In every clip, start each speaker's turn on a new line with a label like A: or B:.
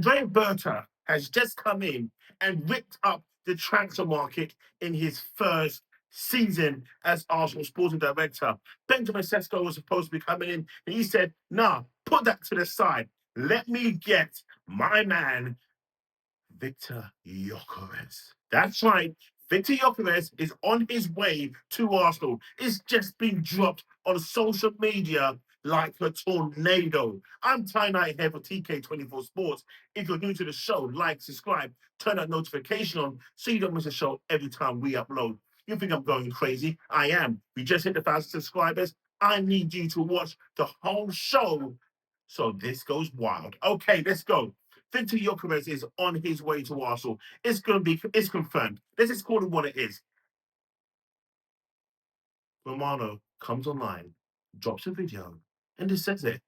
A: Andrea Berta has just come in and ripped up the transfer market in his first season as Arsenal sporting director. Benjamin Šeško was supposed to be coming in, and he said, "Nah, put that to the side. Let me get my man Viktor Gyökeres." That's right. Viktor Gyökeres is on his way to Arsenal. It's just been dropped on social media like a tornado. I'm Ty Knight here for TK24 Sports. If you're new to the show, like, subscribe, turn that notification on so you don't miss a show every time we upload. You think I'm going crazy? I am. We just hit 1,000 subscribers. I need you to watch the whole show so this goes wild. Okay, let's go. Viktor Gyökeres is on his way to Arsenal. It's confirmed. Let's just call it what it is. Romano comes online, drops a video, and just says it.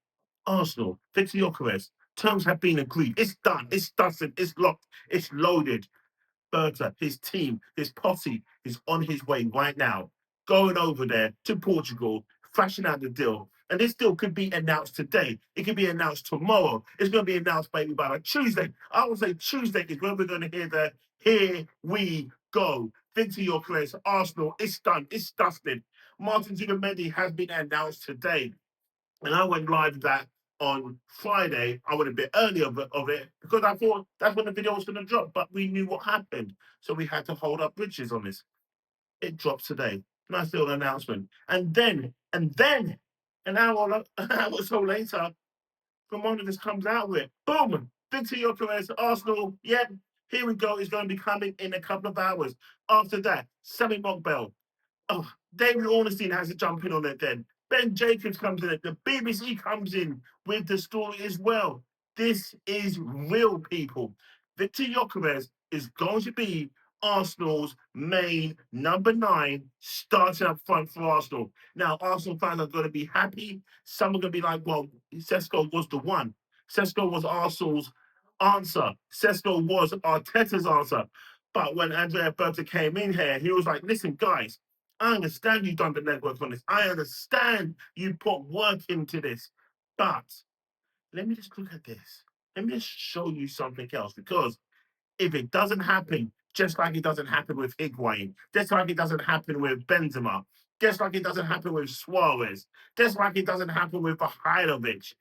A: Arsenal, Viktor Gyökeres, terms have been agreed. It's done. It's dusted. It's locked. It's loaded. Berta, his team, his posse is on his way right now, going over there to Portugal, thrashing out the deal. And this deal could be announced today. It could be announced tomorrow. It's going to be announced maybe by like Tuesday. I would say Tuesday is when we're going to hear the "Here we go." Viktor Gyökeres, Arsenal, it's done. It's dusted. Martin Zubimendi has been announced today. And I went live that on Friday. I went a bit early of it because I thought that's when the video was going to drop. But we knew what happened, so we had to hold up bridges on this. It drops today. Nice little announcement. And then, an hour, an hour or so later, Ramona just comes out with it. Boom! Viktor Gyökeres, Arsenal. Yep, here we go. It's going to be coming in a couple of hours. After that, Sammy Mockbell. Oh, David Ornstein has to jump in on it then. Ben Jacobs comes in it. The BBC comes in with the story as well. This is real, people. Viktor Gyökeres is going to be Arsenal's main number 9 starting up front for Arsenal. Now, Arsenal fans are going to be happy. Some are going to be like, well, Šeško was the one. Šeško was Arsenal's answer. Šeško was Arteta's answer. But when Andrea Berta came in here, he was like, listen, guys, I understand you've done the network on this. I understand you put work into this. But let me just look at this. Let me just show you something else. Because if it doesn't happen, just like it doesn't happen with Higuain, just like it doesn't happen with Benzema, just like it doesn't happen with Suarez, just like it doesn't happen with Mihailovic,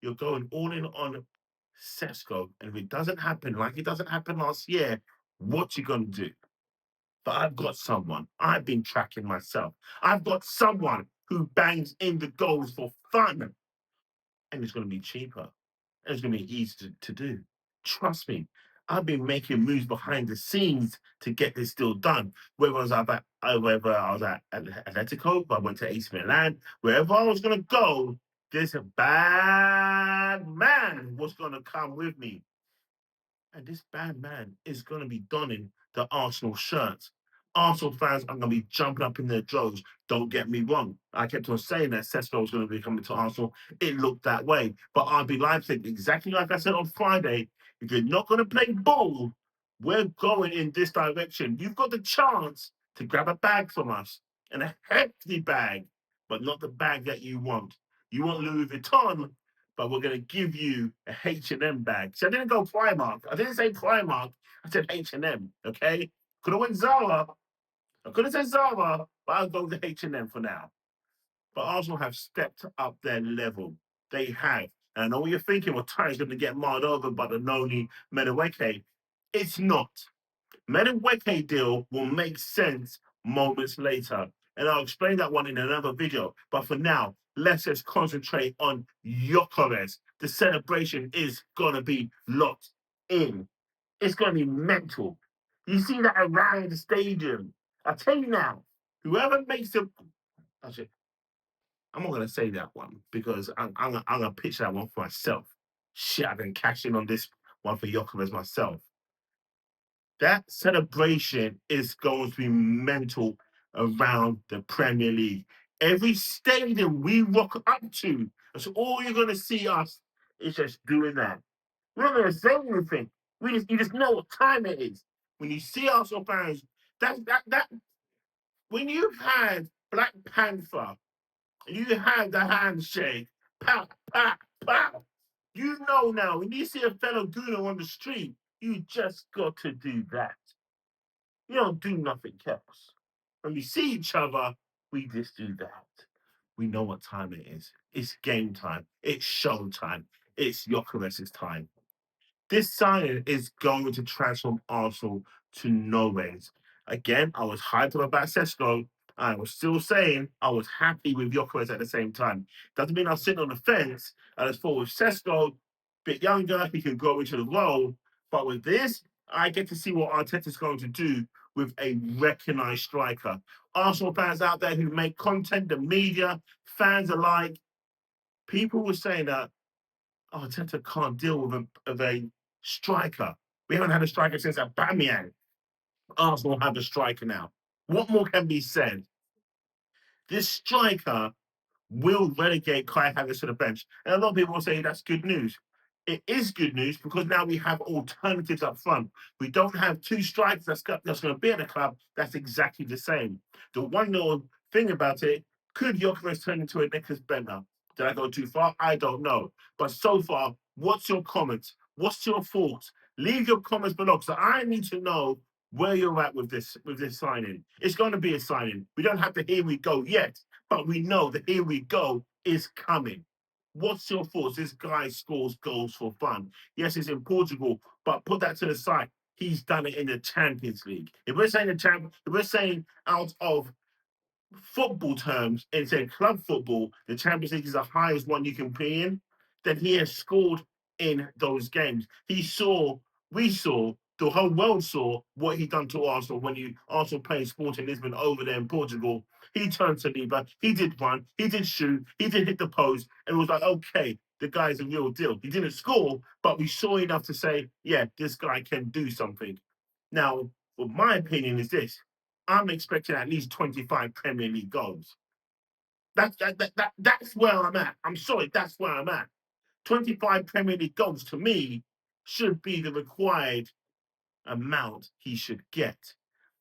A: you're going all in on Šeško. And if it doesn't happen like it doesn't happen last year, what you going to do? But I've got someone. I've been tracking myself. I've got someone who bangs in the goals for fun. And it's going to be cheaper. And it's going to be easy to do. Trust me. I've been making moves behind the scenes to get this deal done. Whether I was at Atletico, I went to AC Milan, wherever I was going to go, this bad man was going to come with me. And this bad man is going to be donning the Arsenal shirts. Arsenal fans are going to be jumping up in their droves. Don't get me wrong. I kept on saying that Šeško was going to be coming to Arsenal. It looked that way. But RB Leipzig, exactly like I said on Friday, if you're not going to play ball, we're going in this direction. You've got the chance to grab a bag from us, and a hefty bag, but not the bag that you want. You want Louis Vuitton, but we're going to give you a H&M bag. So I didn't go Primark. I didn't say Primark. I said H&M, okay? Could have went Zara. I could have said Zara, but I'll go with H&M for now. But Arsenal have stepped up their level. They have. And I know what you're thinking, well, Ty's going to get marred over by the Noni Menaweke. It's not. Menaweke deal will make sense moments later. And I'll explain that one in another video. But for now, let's just concentrate on Gyökeres. The celebration is going to be locked in. It's going to be mental. You see that around the stadium. I tell you now, whoever makes the... Actually, I'm not going to say that one because I'm going to pitch that one for myself. Shit, I've been cashing on this one for Gyökeres myself. That celebration is going to be mental around the Premier League. Every stadium we rock up to, that's all you're going to see us is just doing that. We're not going to say anything. You just know what time it is. When you see Arsenal fans, that when you've had Black Panther, and you had the handshake, pow, pow, pow. You know now, when you see a fellow gooner on the street, you just got to do that. You don't do nothing else. When we see each other, we just do that. We know what time it is. It's game time. It's show time. It's Gyökeres' time. This signing is going to transform Arsenal to no ways. Again, I was hyped about Šeško. I was still saying I was happy with Gyökeres at the same time. Doesn't mean I'm sitting on the fence. I just thought with Šeško, a bit younger, he can grow into the role. But with this, I get to see what Arteta's going to do with a recognised striker. Arsenal fans out there who make content, the media, fans alike, people were saying that Arteta can't deal with a striker. We haven't had a striker since Aubameyang. Arsenal have a striker now. What more can be said? This striker will relegate Kai Havertz to the bench. And a lot of people will say that's good news. It is good news because now we have alternatives up front. We don't have two strikers that's going to be at the club that's exactly the same. The one little thing about it, could Gyökeres turn into a Nicholas Bender? Did I go too far? I don't know. But so far, what's your comments? What's your thoughts? Leave your comments below because I need to know where you're at with this signing. It's going to be a signing. We don't have to here we go yet, but we know that here we go is coming. What's your thoughts? This guy scores goals for fun. Yes, it's in Portugal, but put that to the side. He's done it in the Champions League. If we're saying if we're saying out of football terms, in say club football, the Champions League is the highest one you can play in, then he has scored in those games. We saw, the whole world saw what he done to Arsenal when Arsenal played Sporting Lisbon over there in Portugal. He turned to Saliba, he did run, he did shoot, he did hit the post, and it was like, okay, the guy's a real deal. He didn't score, but we saw enough to say, yeah, this guy can do something. Now, well, my opinion is this. I'm expecting at least 25 Premier League goals. That's where I'm at. I'm sorry, that's where I'm at. 25 Premier League goals to me should be the required amount he should get.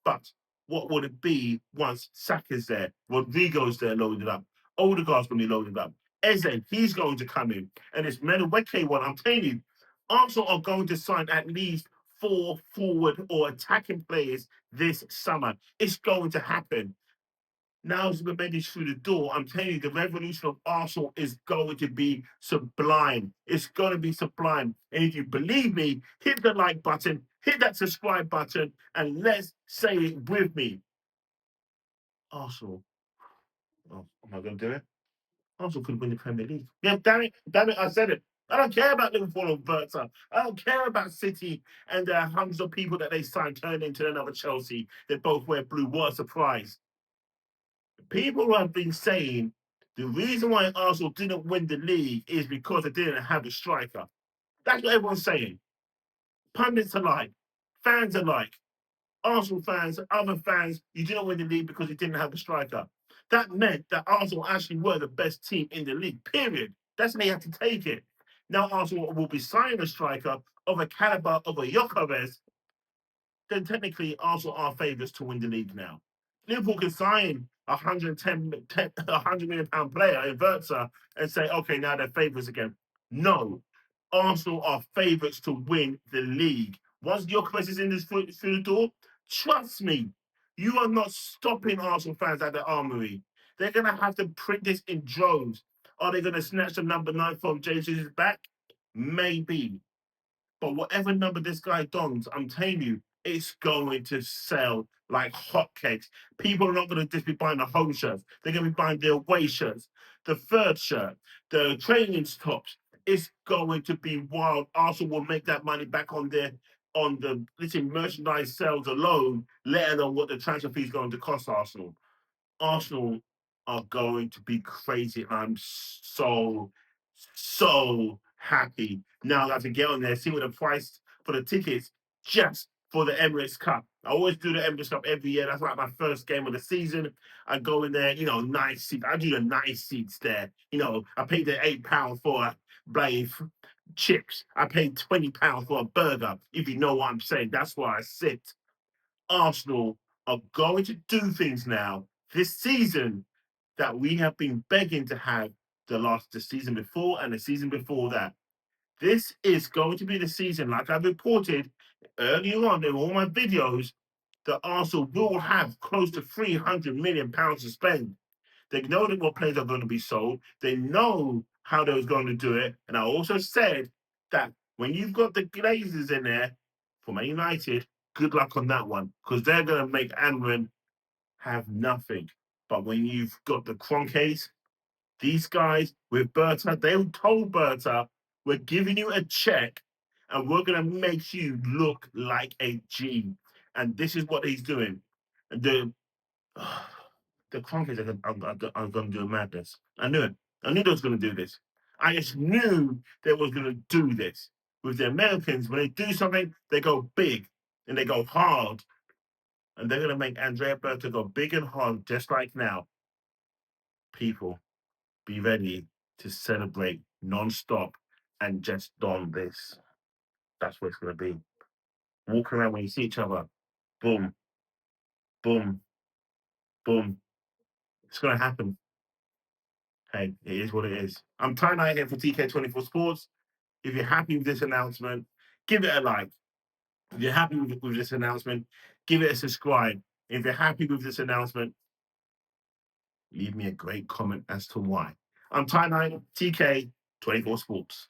A: But what would it be once Saka's there, Rodrigo's there loaded up, Odegaard's going to be loaded up, Eze, he's going to come in, and it's Menueke one. I'm telling you, Arsenal are going to sign at least 4 forward or attacking players this summer. It's going to happen. Now Zubemedi's through the door. I'm telling you, the revolution of Arsenal is going to be sublime. It's going to be sublime. And if you believe me, hit the like button, hit that subscribe button, and let's say it with me. Arsenal. Oh, am I going to do it? Arsenal could win the Premier League. Yeah, damn it, I said it. I don't care about Liverpool or Berta. I don't care about City and the hundreds of people that they signed turned into another Chelsea. They both wear blue. What a surprise. People have been saying the reason why Arsenal didn't win the league is because they didn't have a striker. That's what everyone's saying. Pundits alike, fans alike, Arsenal fans, other fans, you didn't win the league because you didn't have a striker. That meant that Arsenal actually were the best team in the league, period. That's how you have to take it. Now Arsenal will be signing a striker of a caliber of a Gyökeres, then technically Arsenal are favourites to win the league now. Liverpool can sign a £100 million player in Verza and say, okay, now they're favourites again. No, Arsenal are favourites to win the league. Once Gyökeres is in this through the door, trust me, you are not stopping Arsenal fans at the Armory. They're going to have to print this in droves. Are they going to snatch the number 9 from Jesus' back? Maybe. But whatever number this guy dons, I'm telling you, it's going to sell like hotcakes. People are not going to just be buying the home shirts. They're going to be buying the away shirts, the third shirt, the training tops. It's going to be wild. Arsenal will make that money back on the listen merchandise sales alone, let alone what the transfer fee is going to cost Arsenal. Arsenal are going to be crazy. I'm so happy now that I can get on there, see what the price for the tickets just for the Emirates Cup. I always do the Emirates Cup every year. That's like my first game of the season. I go in there, nice seats. I do the nice seats there. I paid the £8 for a blade chips. I paid £20 for a burger, if you know what I'm saying. That's where I sit. Arsenal are going to do things now this season that we have been begging to have the season before and the season before that. This is going to be the season, like I reported earlier on in all my videos, that Arsenal will have close to £300 million to spend. They know that what players are going to be sold. They know how they're going to do it. And I also said that when you've got the Glazers in there for Man United, good luck on that one, because they're going to make Amrin have nothing. But when you've got the Kroenkes, these guys with Berta, they told Berta, we're giving you a check and we're going to make you look like a G. And this is what he's doing. The Kroenkes are going to do a madness. I knew it. I knew they was going to do this. I just knew they was going to do this. With the Americans, when they do something, they go big and they go hard. And they're going to make Andrea Berta go big and hard, just like now. People, be ready to celebrate non-stop and just don this. That's what it's going to be. Walk around when you see each other. Boom, boom, boom. It's going to happen. Hey, it is what it is. I'm Ty Knight here for TK24 Sports. If you're happy with this announcement, give it a like. If you're happy with this announcement, give it a subscribe. If you're happy with this announcement, leave me a great comment as to why. I'm Ty Knight, TK24 Sports.